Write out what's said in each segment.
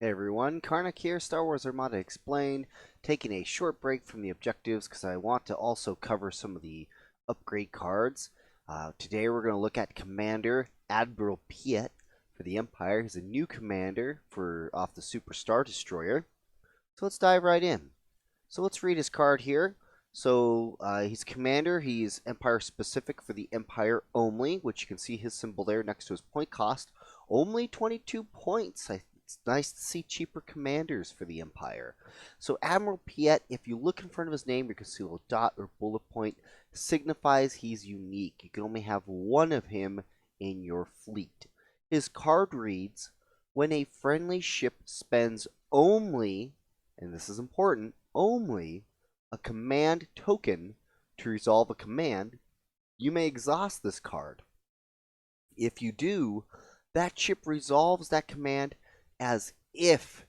Hey everyone, Karnak here, Star Wars Armada Explained, taking a short break from the objectives because I want to also cover some of the upgrade cards. Today we're going to look at Commander Admiral Piett for the Empire. He's a new commander for off the Super Star Destroyer. So let's dive right in. So let's read his card here. So he's commander, he's Empire specific for the Empire only, which you can see his symbol there next to his point cost. Only 22 points. It's nice to see cheaper commanders for the Empire. So Admiral Piett, if you look in front of his name, you can see a little dot or bullet point, signifies he's unique. You can only have one of him in your fleet. His card reads, when a friendly ship spends only, and this is important, only a command token to resolve a command, you may exhaust this card. If you do, that ship resolves that command as if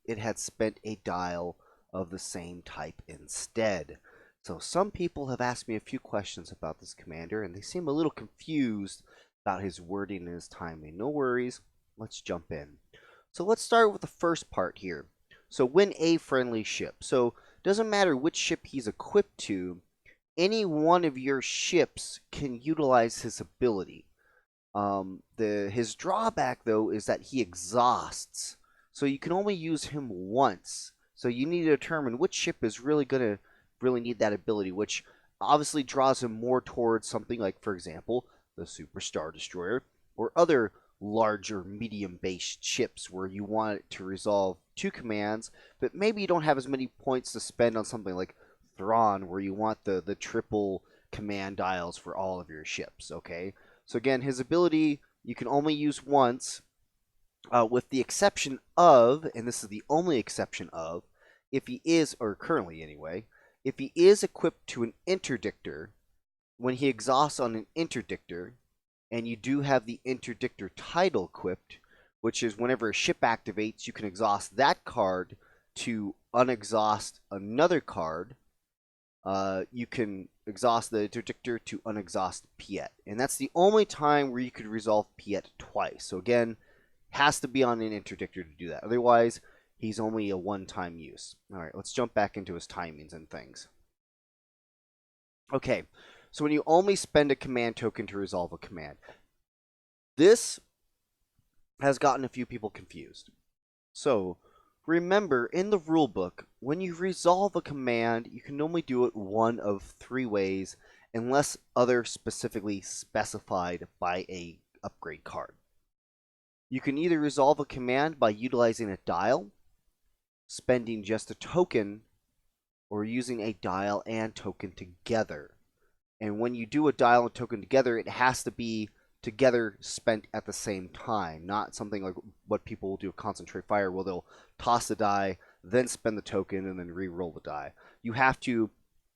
it had spent a dial of the same type instead. So some people have asked me a few questions about this commander, and they seem a little confused about his wording and his timing. No worries, let's jump in. So let's start with the first part here. So when a friendly ship. So it doesn't matter which ship he's equipped to, any one of your ships can utilize his ability. His drawback though is that he exhausts, so you can only use him once. So you need to determine which ship is really gonna need that ability, which obviously draws him more towards something like, for example, the Super Star Destroyer or other larger medium-based ships where you want it to resolve two commands, but maybe you don't have as many points to spend on something like Thrawn, where you want the triple command dials for all of your ships. Okay. So again, his ability you can only use once, with the exception of, and this is the only exception of, if he is, or currently anyway, if he is equipped to an interdictor, when he exhausts on an interdictor, and you do have the interdictor title equipped, which is whenever a ship activates, you can exhaust that card to unexhaust another card. You can exhaust the interdictor to unexhaust Piett. And that's the only time where you could resolve Piett twice. So again, has to be on an interdictor to do that. Otherwise, he's only a one-time use. Alright, let's jump back into his timings and things. Okay, so when you only spend a command token to resolve a command, this has gotten a few people confused. So, remember, in the rulebook, when you resolve a command, you can only do it one of three ways, unless other specifically specified by a upgrade card. You can either resolve a command by utilizing a dial, spending just a token, or using a dial and token together. And when you do a dial and token together, it has to be together spent at the same time, not something like what people will do with Concentrate Fire, where they'll toss the die, then spend the token, and then re-roll the die. You have to,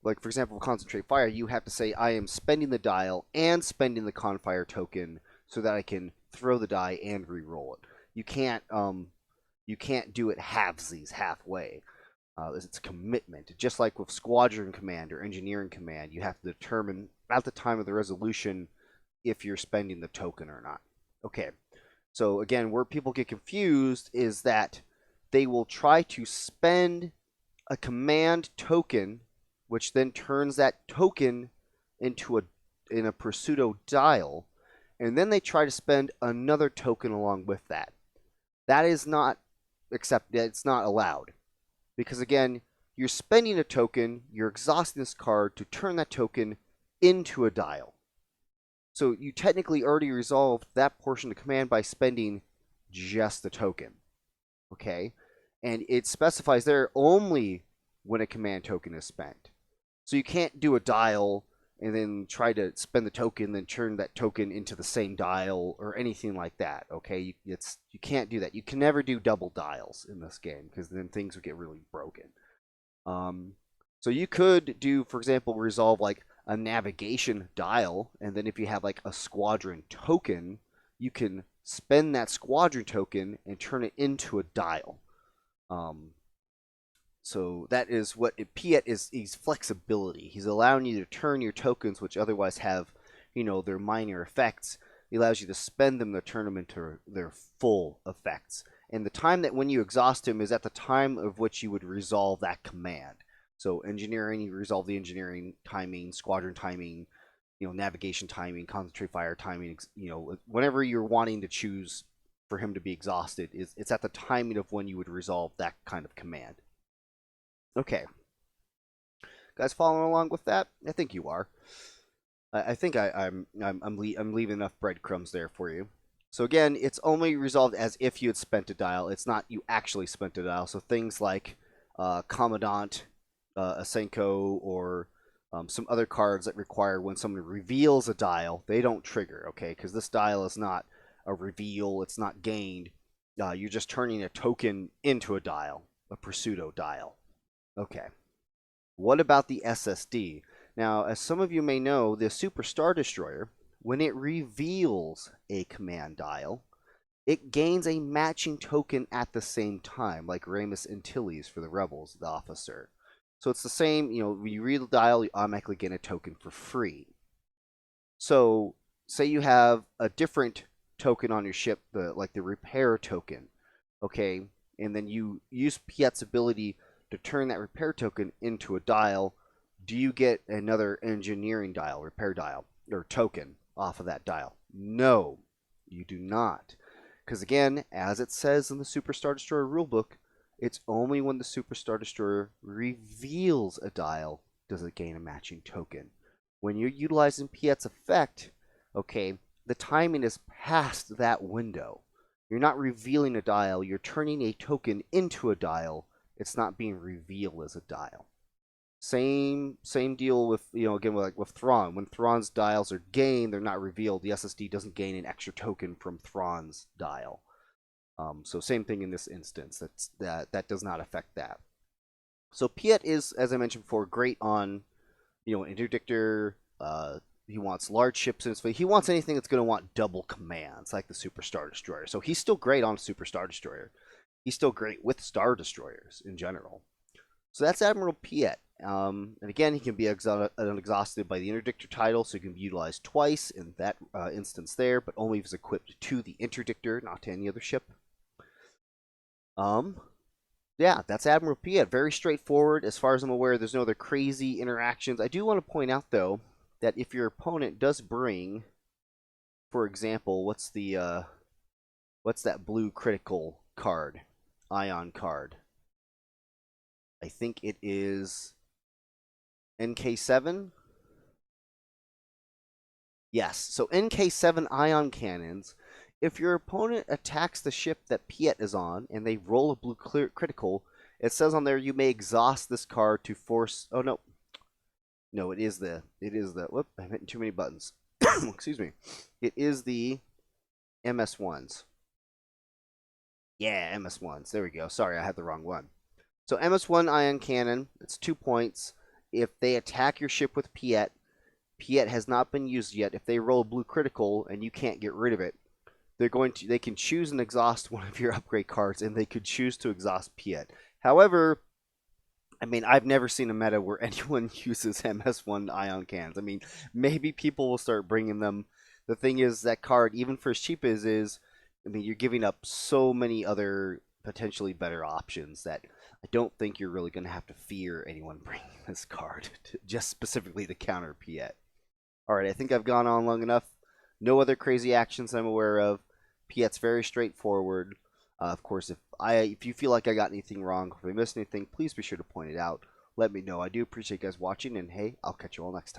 like for example, with Concentrate Fire, you have to say, I am spending the dial and spending the Confire token so that I can throw the die and re-roll it. You can't do it halvesies, halfway. It's a commitment. Just like with Squadron Command or Engineering Command, you have to determine at the time of the resolution if you're spending the token or not. Okay, so again, where people get confused is that they will try to spend a command token, which then turns that token into a pseudo dial, and then they try to spend another token along with that. That is not accepted. It's not allowed, because again, you're spending a token, you're exhausting this card to turn that token into a dial. So you technically already resolved that portion of the command by spending just the token. Okay? And it specifies there only when a command token is spent. So you can't do a dial and then try to spend the token, then turn that token into the same dial or anything like that. Okay? You can't do that. You can never do double dials in this game, because then things would get really broken. So you could do, for example, resolve like a navigation dial, and then if you have like a squadron token, you can spend that squadron token and turn it into a dial. So that is what Piett is. He's flexibility. He's allowing you to turn your tokens, which otherwise have, their minor effects, It allows you to spend them to turn them into their full effects. And the time that when you exhaust them is at the time of which you would resolve that command. So engineering, you resolve the engineering timing, squadron timing, navigation timing, concentrate fire timing, whenever you're wanting to choose for him to be exhausted, it's at the timing of when you would resolve that kind of command. Okay. Guys following along with that? I think you are. I think I'm leaving enough breadcrumbs there for you. So again, it's only resolved as if you had spent a dial. It's not you actually spent a dial. So things like Commandant, Asenko, or some other cards that require when someone reveals a dial, they don't trigger, okay? Because this dial is not a reveal. It's not gained. You're just turning a token into a dial, a pseudo dial. Okay. What about the SSD? Now, as some of you may know, the Super Star Destroyer, when it reveals a command dial, it gains a matching token at the same time, like Ramus Antilles for the Rebels, the officer. So it's the same, when you read the dial, you automatically get a token for free. So, say you have a different token on your ship, like the repair token, okay? And then you use Piett's ability to turn that repair token into a dial. Do you get another engineering dial, repair dial, or token off of that dial? No, you do not. Because again, as it says in the Super Star Destroyer rulebook, it's only when the Super Star Destroyer reveals a dial does it gain a matching token. When you're utilizing Piett's effect, okay, the timing is past that window. You're not revealing a dial, you're turning a token into a dial. It's not being revealed as a dial. Same deal with, again, with Thrawn. When Thrawn's dials are gained, they're not revealed. The SSD doesn't gain an extra token from Thrawn's dial. So same thing in this instance. That does not affect that. So Piett is, as I mentioned before, great on, an interdictor. He wants large ships in his fleet. He wants anything that's going to want double commands, like the Super Star Destroyer. So he's still great on a Super Star Destroyer. He's still great with Star Destroyers in general. So that's Admiral Piett. And again, he can be exhausted by the interdictor title, so he can be utilized twice in that instance there, but only if it's equipped to the interdictor, not to any other ship. Yeah, that's Admiral Piett. Very straightforward. As far as I'm aware, there's no other crazy interactions. I do want to point out, though, that if your opponent does bring, for example, what's that blue critical card? Ion card. I think it is NK7. Yes, so NK7 ion cannons. If your opponent attacks the ship that Piett is on and they roll a blue critical, it says on there you may exhaust this card to force. Oh no, no, it is the. Whoop! I'm hitting too many buttons. Excuse me. It is the MS1s. Yeah, MS1s. There we go. Sorry, I had the wrong one. So MS1 ion cannon. It's 2 points. If they attack your ship with Piett, Piett has not been used yet. If they roll a blue critical and you can't get rid of it, they can choose and exhaust one of your upgrade cards, and they could choose to exhaust Piett. However, I mean, I've never seen a meta where anyone uses MS1 ion cannons. I mean, maybe people will start bringing them. The thing is, that card, even for as cheap as is, I mean, you're giving up so many other potentially better options that I don't think you're really going to have to fear anyone bringing this card, just specifically to counter Piett. Alright, I think I've gone on long enough. No other crazy actions I'm aware of. Piett's very straightforward. Of course, if you feel like I got anything wrong, if I missed anything, please be sure to point it out. Let me know. I do appreciate you guys watching, and hey, I'll catch you all next time.